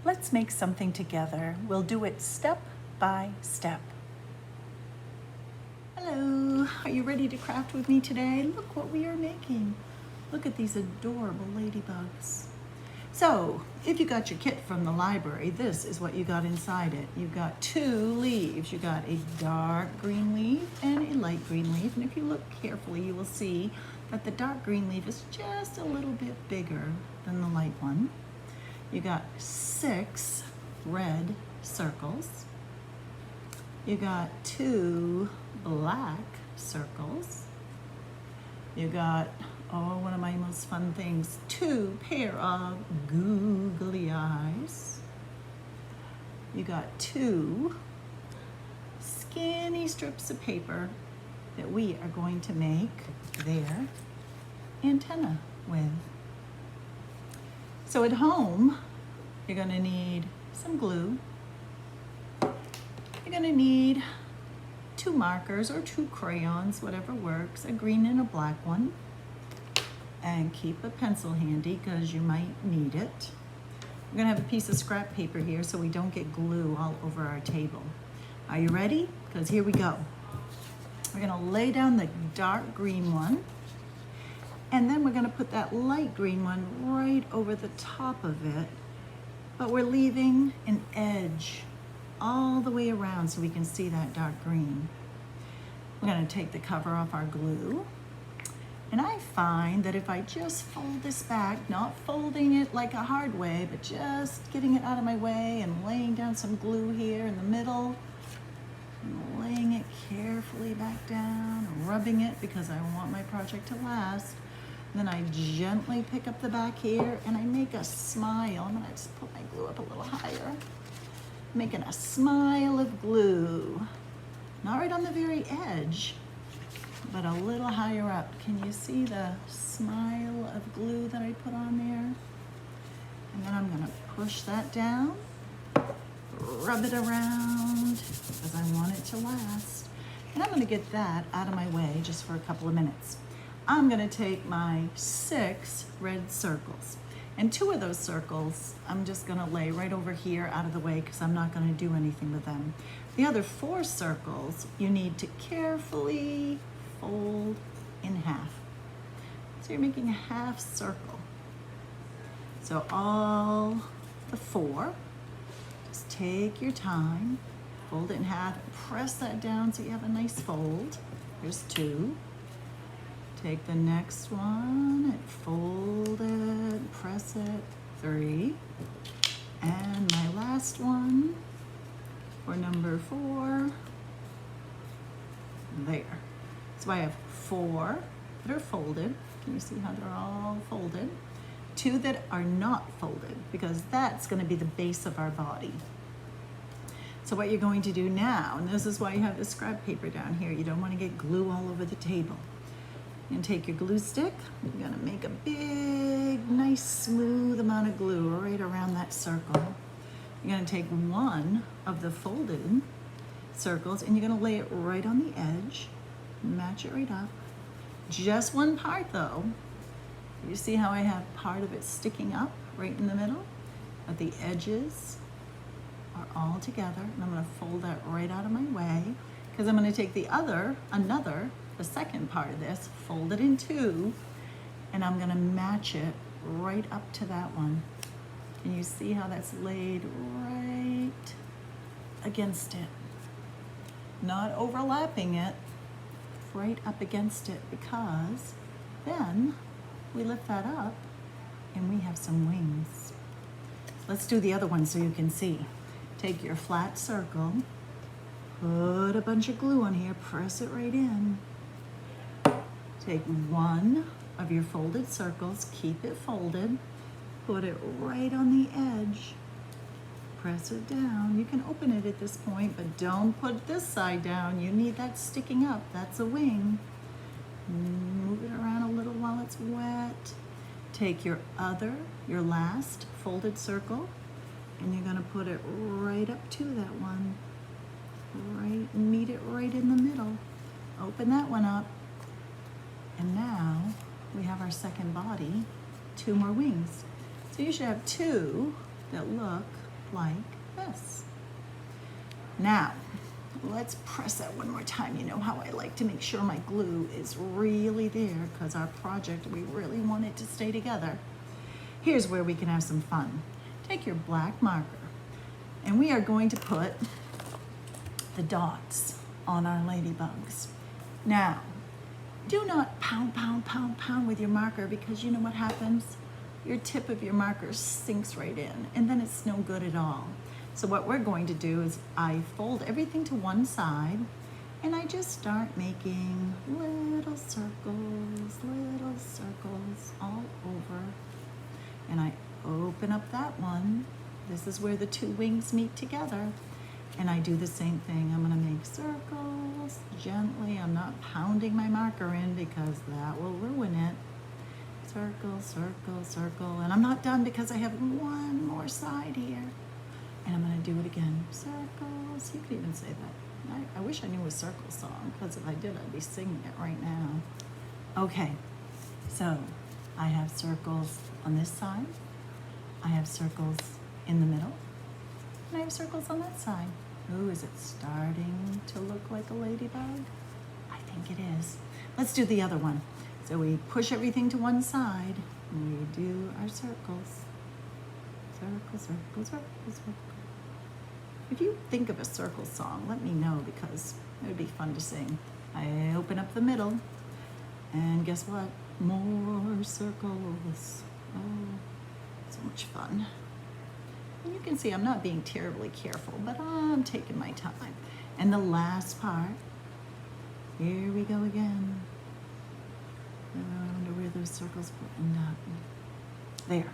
Let's make something together. We'll do it step by step. Hello, are you ready to craft with me today? Look what we are making. Look at these adorable ladybugs. So, if you got your kit from the library, this is what you got inside it. You got 2 leaves. You got a dark green leaf and a light green leaf. And if you look carefully, you will see that the dark green leaf is just a little bit bigger than the light one. You got 6 red circles. You got 2 black circles. You got, one of my most fun things, 2 pair of googly eyes. You got 2 skinny strips of paper that we are going to make their antenna with. So at home, you're going to need some glue. You're going to need 2 markers or 2 crayons, whatever works, a green and a black one. And keep a pencil handy because you might need it. We're going to have a piece of scrap paper here so we don't get glue all over our table. Are you ready? Because here we go. We're going to lay down the dark green one. And then we're going to put that light green one right over the top of it. But we're leaving an edge all the way around so we can see that dark green. We're going to take the cover off our glue. And I find that if I just fold this back, not folding it like a hard way, but just getting it out of my way and laying down some glue here in the middle, and laying it carefully back down, rubbing it because I want my project to last. Then I gently pick up the back here and I make a smile. I'm gonna just put my glue up a little higher. Making a smile of glue. Not right on the very edge, but a little higher up. Can you see the smile of glue that I put on there? And then I'm gonna push that down, rub it around because I want it to last. And I'm gonna get that out of my way just for a couple of minutes. I'm gonna take my 6 red circles. And 2 of those circles, I'm just gonna lay right over here out of the way because I'm not gonna do anything with them. The other 4 circles, you need to carefully fold in half. So you're making a half circle. So all the 4, just take your time, fold it in half, press that down so you have a nice fold. Here's 2. Take the next one and fold it, press it, 3. And my last one for number 4, there. So I have 4 that are folded. Can you see how they're all folded? 2 that are not folded because that's going to be the base of our body. So what you're going to do now, and this is why you have the scrap paper down here, you don't want to get glue all over the table. And take your glue stick, you're gonna make a big, nice, smooth amount of glue right around that circle. You're gonna take one of the folded circles and you're gonna lay it right on the edge, match it right up. Just one part though. You see how I have part of it sticking up right in the middle? But the edges are all together, and I'm gonna fold that right out of my way because I'm gonna take the second part of this, fold it in 2, and I'm gonna match it right up to that one. And you see how that's laid right against it. Not overlapping it, right up against it, because then we lift that up and we have some wings. Let's do the other one so you can see. Take your flat circle, put a bunch of glue on here, press it right in. Take one of your folded circles, keep it folded, put it right on the edge, press it down. You can open it at this point, but don't put this side down. You need that sticking up, that's a wing. Move it around a little while it's wet. Take your last folded circle, and you're gonna put it right up to that one. Right, meet it right in the middle. Open that one up. And now we have our second body, 2 more wings. So you should have 2 that look like this. Now, let's press that one more time. You know how I like to make sure my glue is really there because our project, we really want it to stay together. Here's where we can have some fun. Take your black marker and we are going to put the dots on our ladybugs. Now, do not pound, pound, pound, pound with your marker because you know what happens? Your tip of your marker sinks right in and then it's no good at all. So what we're going to do is I fold everything to one side and I just start making little circles all over. And I open up that one. This is where the two wings meet together. And I do the same thing. I'm gonna make circles gently. I'm not pounding my marker in because that will ruin it. Circle, circle, circle. And I'm not done because I have one more side here. And I'm gonna do it again. Circles, you could even say that. I wish I knew a circle song, because if I did, I'd be singing it right now. Okay, so I have circles on this side. I have circles in the middle. And I have circles on that side. Ooh, is it starting to look like a ladybug? I think it is. Let's do the other one. So we push everything to one side, and we do our circles. Circle, circle, circle, circle. If you think of a circle song, let me know because it would be fun to sing. I open up the middle, and guess what? More circles. Oh, so much fun. And you can see I'm not being terribly careful, but I'm taking my time. And the last part, here we go again. I wonder where those circles will end up. There.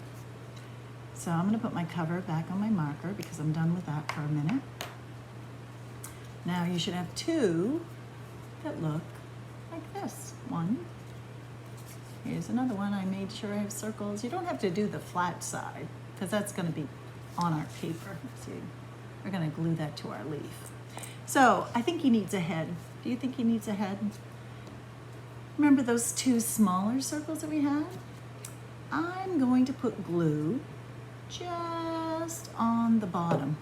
So I'm going to put my cover back on my marker because I'm done with that for a minute. Now you should have two that look like this. One. Here's another one. I made sure I have circles. You don't have to do the flat side because that's going to be on our paper. See, we're going to glue that to our leaf. So I think he needs a head. Do you think he needs a head? Remember those two smaller circles that we had? I'm going to put glue just on the bottom.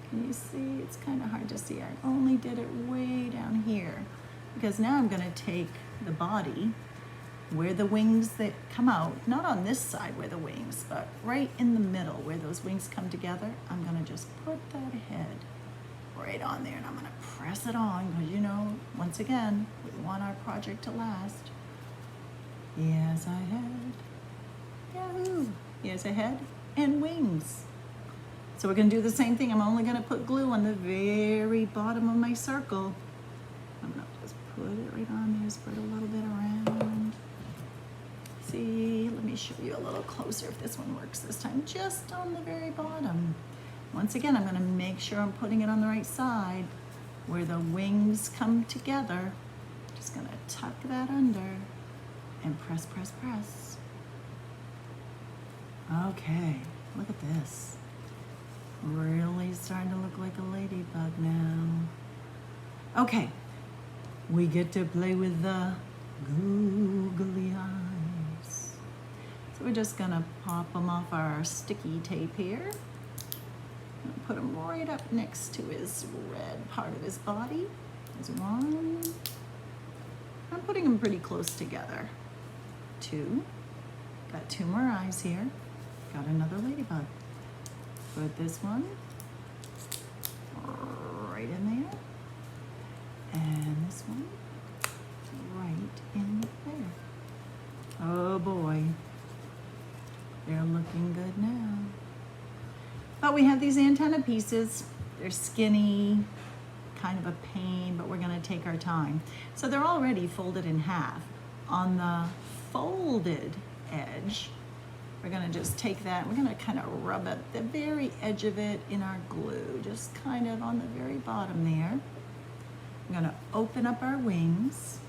Can you see? It's kind of hard to see. I only did it way down here because now I'm going to take the body where the wings that come out, not on this side where the wings, but right in the middle where those wings come together. I'm going to just put that head right on there and I'm going to press it on because, you know, once again, we want our project to last. Yes, I had. Yahoo! Yes, I had. And wings. So we're going to do the same thing. I'm only going to put glue on the very bottom of my circle. I'm going to just put it right on there, spread a little bit around. See, let me show you a little closer if this one works this time. Just on the very bottom. Once again, I'm going to make sure I'm putting it on the right side where the wings come together. Just going to tuck that under and press, press, press. Okay, look at this. Really starting to look like a ladybug now. Okay, we get to play with the googly eyes. So we're just gonna pop them off our sticky tape here. Put them right up next to his red part of his body. There's one. I'm putting them pretty close together. Two. Got two more eyes here. Got another ladybug. Put this one right in there. And this one right in there. Oh boy. They're looking good now. But we have these antenna pieces. They're skinny, kind of a pain, but we're gonna take our time. So they're already folded in half. On the folded edge, we're gonna just take that, we're gonna kind of rub up the very edge of it in our glue, just kind of on the very bottom there. We're gonna open up our wings,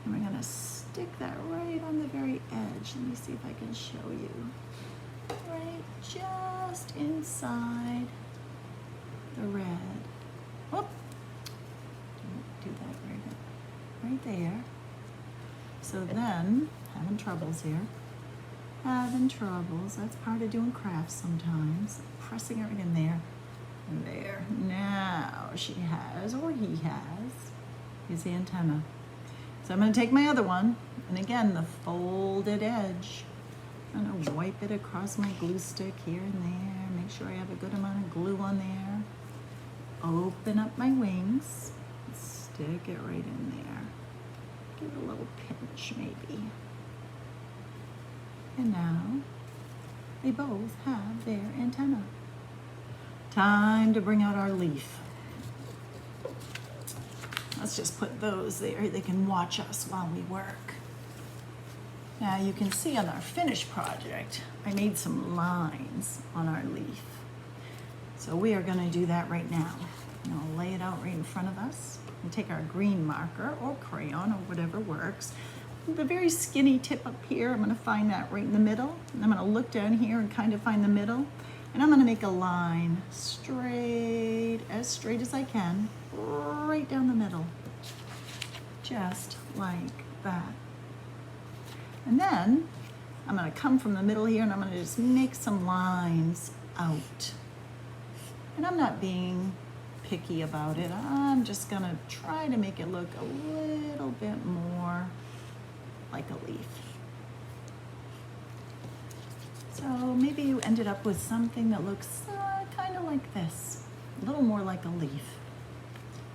and we're gonna stick that right on the very edge. Let me see if I can show you. Right just inside the red. Whoop! Do that right there. So then, having troubles here. having troubles. That's part of doing crafts sometimes. Pressing it right in there. There. Now she has, or he has, his antenna. So I'm going to take my other one, and again, the folded edge. I'm going to wipe it across my glue stick here and there. Make sure I have a good amount of glue on there. Open up my wings. Stick it right in there. Give it a little pinch, maybe. And now, they both have their antenna. Time to bring out our leaf. Let's just put those there. They can watch us while we work. Now you can see on our finished project, I made some lines on our leaf. So we are going to do that right now. And I'll lay it out right in front of us and take our green marker or crayon or whatever works. The very skinny tip up here, I'm going to find that right in the middle. And I'm going to look down here and kind of find the middle. And I'm going to make a line straight as I can, right down the middle. Just like that. And then I'm going to come from the middle here and I'm going to just make some lines out. And I'm not being picky about it. I'm just going to try to make it look a little bit more like a leaf. So maybe you ended up with something that looks kind of like this, a little more like a leaf.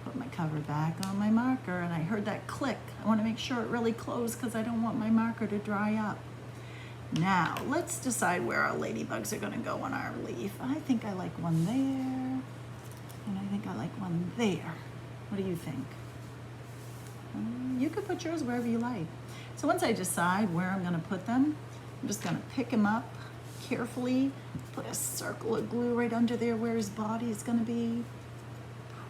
Put my cover back on my marker and I heard that click. I want to make sure it really closed because I don't want my marker to dry up. Now let's decide where our ladybugs are going to go on our leaf. I think I like one there and I think I like one there. What do you think? You could put yours wherever you like. So once I decide where I'm going to put them, I'm just going to pick him up carefully, put a circle of glue right under there where his body is going to be,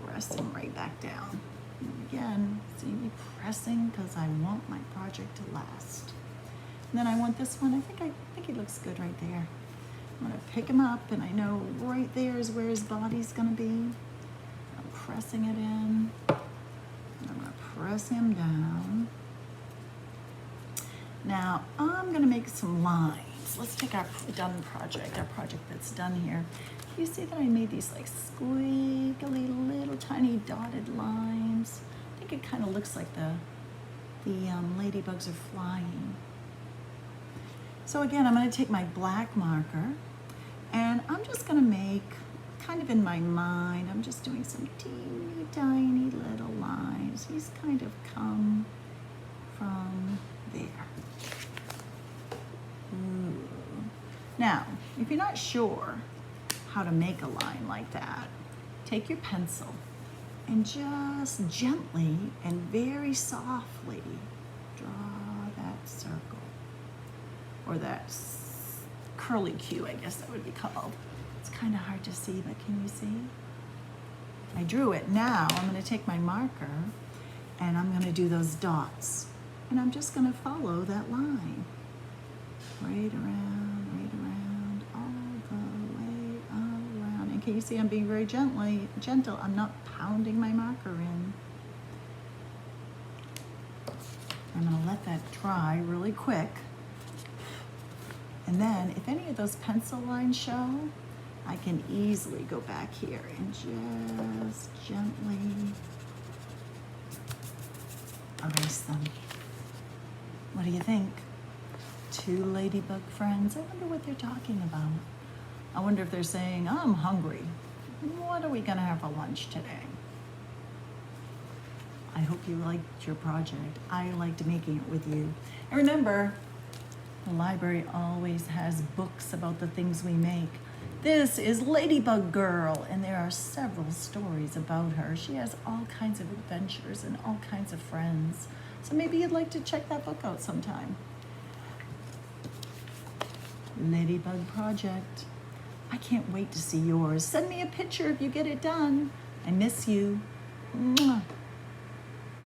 press him right back down. And again, see me pressing because I want my project to last. And then I want this one, I think he looks good right there. I'm going to pick him up and I know right there is where his body's going to be. I'm pressing it in. I'm going to press him down. Now I'm going to make some lines. Let's take our done project, our project that's done here. You see that I made these like squiggly little tiny dotted lines. I think it kind of looks like the ladybugs are flying. So again, I'm going to take my black marker and I'm just going to make, kind of in my mind, I'm just doing some teeny tiny little lines. He's kind of come from there. Ooh. Now, if you're not sure how to make a line like that, take your pencil and just gently and very softly draw that circle, or that curly Q, I guess that would be called. It's kind of hard to see, but can you see? I drew it. Now I'm going to take my marker and I'm going to do those dots. And I'm just going to follow that line. Right around, all the way around. And can you see I'm being very gentle. I'm not pounding my marker in. I'm going to let that dry really quick. And then if any of those pencil lines show, I can easily go back here and just gently erase them. What do you think? Two ladybug friends. I wonder what they're talking about. I wonder if they're saying, I'm hungry. What are we gonna have for lunch today? I hope you liked your project. I liked making it with you. And remember, the library always has books about the things we make. This is Ladybug Girl, and there are several stories about her. She has all kinds of adventures and all kinds of friends. So maybe you'd like to check that book out sometime. Ladybug Project. I can't wait to see yours. Send me a picture if you get it done. I miss you. Mwah.